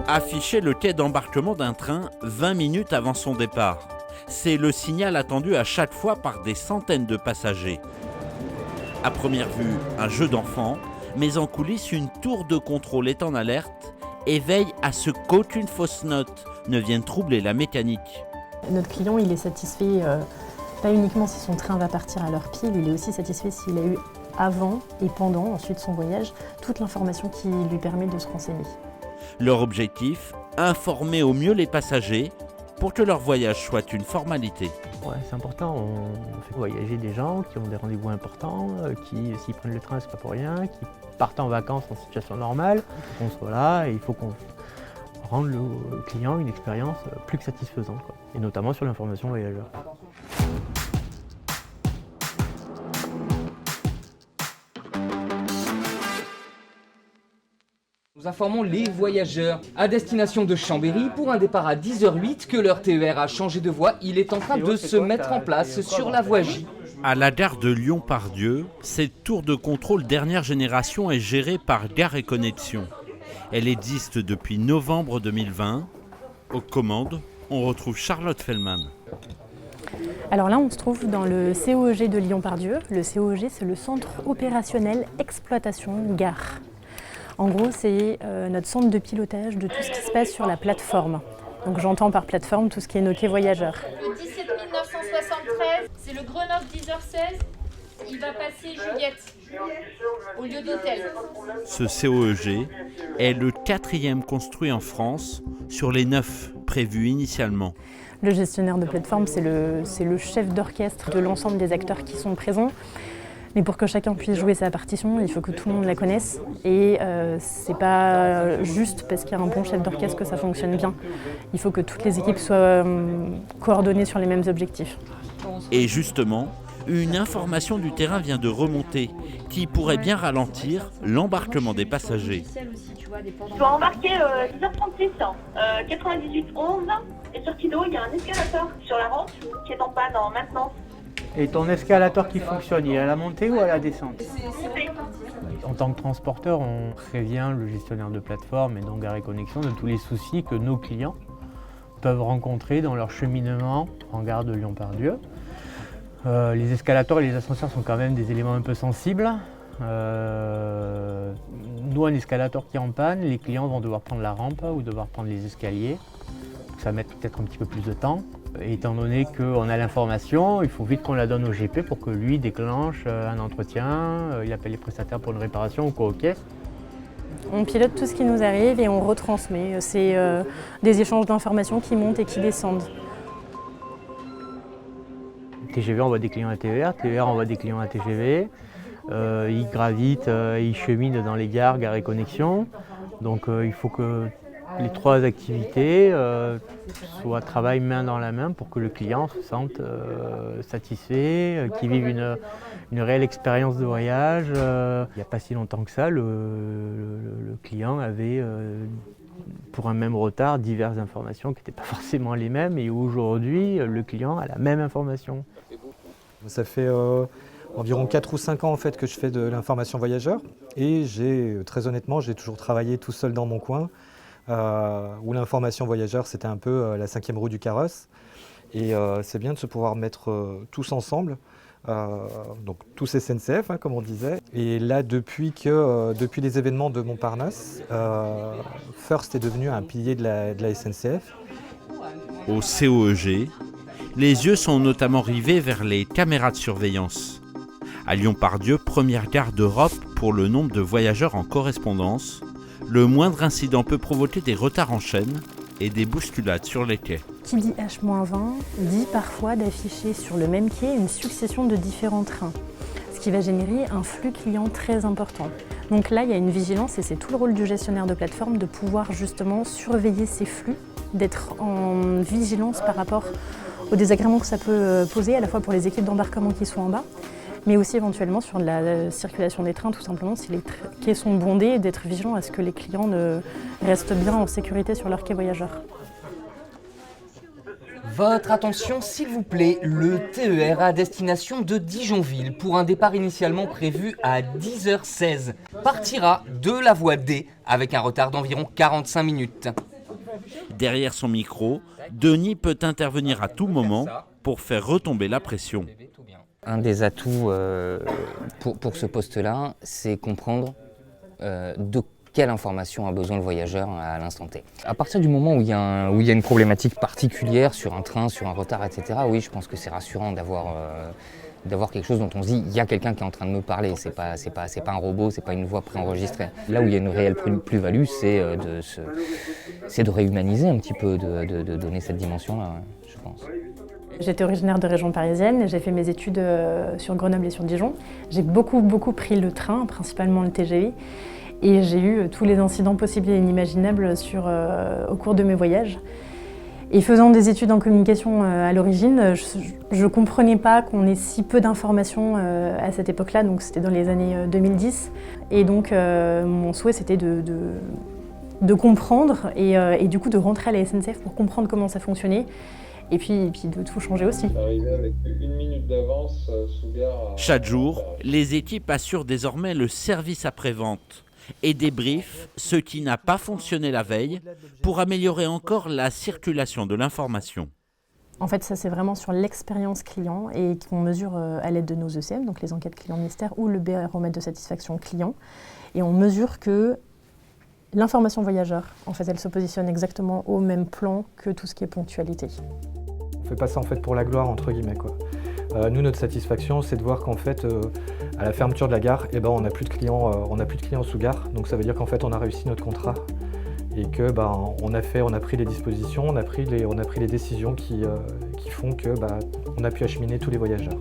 Afficher le quai d'embarquement d'un train 20 minutes avant son départ. C'est le signal attendu à chaque fois par des centaines de passagers. À première vue, un jeu d'enfant, mais en coulisses, une tour de contrôle est en alerte et veille à ce qu'aucune fausse note ne vienne troubler la mécanique. Notre client, il est satisfait pas uniquement si son train va partir à l'heure pile, il est aussi satisfait s'il a eu avant et pendant ensuite son voyage toute l'information qui lui permet de se renseigner. Leur objectif, informer au mieux les passagers pour que leur voyage soit une formalité. Ouais, c'est important, on fait voyager des gens qui ont des rendez-vous importants, qui s'ils prennent le train c'est pas pour rien, qui partent en vacances en situation normale. Il faut qu'on soit là et il faut qu'on rende le client une expérience plus que satisfaisante, quoi. Et notamment sur l'information voyageur. Nous informons les voyageurs à destination de Chambéry pour un départ à 10h08 que leur TER a changé de voie. Il est en train de se mettre en place sur la voie J. À la gare de Lyon-Part-Dieu, cette tour de contrôle dernière génération est gérée par Gares & Connexions. Elle existe depuis novembre 2020. Aux commandes, on retrouve Charlotte Fellman. Alors là, on se trouve dans le COEG de Lyon-Part-Dieu. Le COEG, c'est le Centre Opérationnel Exploitation Gare. En gros, c'est notre centre de pilotage de tout ce qui se passe sur la plateforme. Donc j'entends par plateforme tout ce qui est noté voyageur. Le 17 973, c'est le Grenoble 10h16. Il va passer Juliette au lieu d'hôtel. Ce COEG est le 4e construit en France sur les 9 prévus initialement. Le gestionnaire de plateforme, c'est le chef d'orchestre de l'ensemble des acteurs qui sont présents. Mais pour que chacun puisse jouer sa partition, il faut que tout le monde la connaisse. Et c'est pas juste parce qu'il y a un bon chef d'orchestre que ça fonctionne bien. Il faut que toutes les équipes soient coordonnées sur les mêmes objectifs. Et justement, une information du terrain vient de remonter qui pourrait bien ralentir l'embarquement des passagers. Je dois embarquer 10h36, 9811, et sur Kido, il y a un escalator sur la rampe qui est en panne en maintenance. Et ton escalator qui fonctionne, il est à la montée ou à la descente? En tant que transporteur, on prévient le gestionnaire de plateforme et donc Gares & Connexions de tous les soucis que nos clients peuvent rencontrer dans leur cheminement en gare de Lyon-Part-Dieu. Les escalators et les ascenseurs sont quand même des éléments un peu sensibles. Nous, un escalator qui est en panne, les clients vont devoir prendre la rampe ou devoir prendre les escaliers. Ça va mettre peut-être un petit peu plus de temps. Et étant donné qu'on a l'information, il faut vite qu'on la donne au GP pour que lui déclenche un entretien, il appelle les prestataires pour une réparation ou quoi, ok. On pilote tout ce qui nous arrive et on retransmet. C'est des échanges d'informations qui montent et qui descendent. TGV envoie des clients à TER, TER envoie des clients à TGV. Ils gravitent, ils cheminent dans les gares, Gares & Connexions. Donc il faut que les trois activités travaillent main dans la main pour que le client se sente satisfait, qu'il vive une réelle expérience de voyage. Il n'y a pas si longtemps que ça, le client avait, pour un même retard, diverses informations qui n'étaient pas forcément les mêmes, et aujourd'hui, le client a la même information. Ça fait environ 4 ou 5 ans en fait, que je fais de l'information voyageur, et très honnêtement, j'ai toujours travaillé tout seul dans mon coin. Où l'information voyageur c'était un peu la 5e roue du carrosse, et c'est bien de se pouvoir mettre tous ensemble, donc tous SNCF comme on disait, et là depuis les événements de Montparnasse, First est devenu un pilier de la SNCF. Au COEG, les yeux sont notamment rivés vers les caméras de surveillance. À Lyon-Part-Dieu, première gare d'Europe pour le nombre de voyageurs en correspondance, le moindre incident peut provoquer des retards en chaîne et des bousculades sur les quais. Qui dit H-20 dit parfois d'afficher sur le même quai une succession de différents trains, ce qui va générer un flux client très important. Donc là, il y a une vigilance et c'est tout le rôle du gestionnaire de plateforme de pouvoir justement surveiller ces flux, d'être en vigilance par rapport aux désagréments que ça peut poser, à la fois pour les équipes d'embarquement qui sont en bas, mais aussi éventuellement sur la circulation des trains, tout simplement, si les quais sont bondés, d'être vigilant à ce que les clients restent bien en sécurité sur leur quai voyageur. Votre attention s'il vous plaît, le TER à destination de Dijonville pour un départ initialement prévu à 10h16 partira de la voie D avec un retard d'environ 45 minutes. Derrière son micro, Denis peut intervenir à tout moment pour faire retomber la pression. Un des atouts pour ce poste-là, c'est comprendre de quelle information a besoin le voyageur à l'instant T. À partir du moment où il y a une problématique particulière sur un train, sur un retard, etc., oui, je pense que c'est rassurant d'avoir quelque chose dont on se dit il y a quelqu'un qui est en train de me parler, c'est pas un robot, c'est pas une voix préenregistrée. Là où il y a une réelle plus-value, c'est de réhumaniser un petit peu, de donner cette dimension-là, je pense. J'étais originaire de région parisienne, j'ai fait mes études sur Grenoble et sur Dijon. J'ai beaucoup pris le train, principalement le TGV, et j'ai eu tous les incidents possibles et inimaginables au cours de mes voyages. Et faisant des études en communication à l'origine, je ne comprenais pas qu'on ait si peu d'informations à cette époque-là, donc c'était dans les années 2010. Et donc mon souhait c'était de comprendre et du coup de rentrer à la SNCF pour comprendre comment ça fonctionnait. Et puis de tout changer aussi. Arrivé avec 1 minute d'avance sous gare. Chaque jour, les équipes assurent désormais le service après-vente et débriefent ce qui n'a pas fonctionné la veille pour améliorer encore la circulation de l'information. En fait, ça c'est vraiment sur l'expérience client et qu'on mesure à l'aide de nos ECM, donc les enquêtes clients mystères ou le baromètre de satisfaction client. Et on mesure que l'information voyageur, en fait, elle se positionne exactement au même plan que tout ce qui est ponctualité. On fait pas ça en fait pour la gloire entre guillemets quoi. Nous notre satisfaction c'est de voir qu'en fait à la fermeture de la gare, on n'a plus de clients sous gare. Donc ça veut dire qu'en fait on a réussi notre contrat et que on a pris les dispositions, on a pris les décisions qui font que on a pu acheminer tous les voyageurs.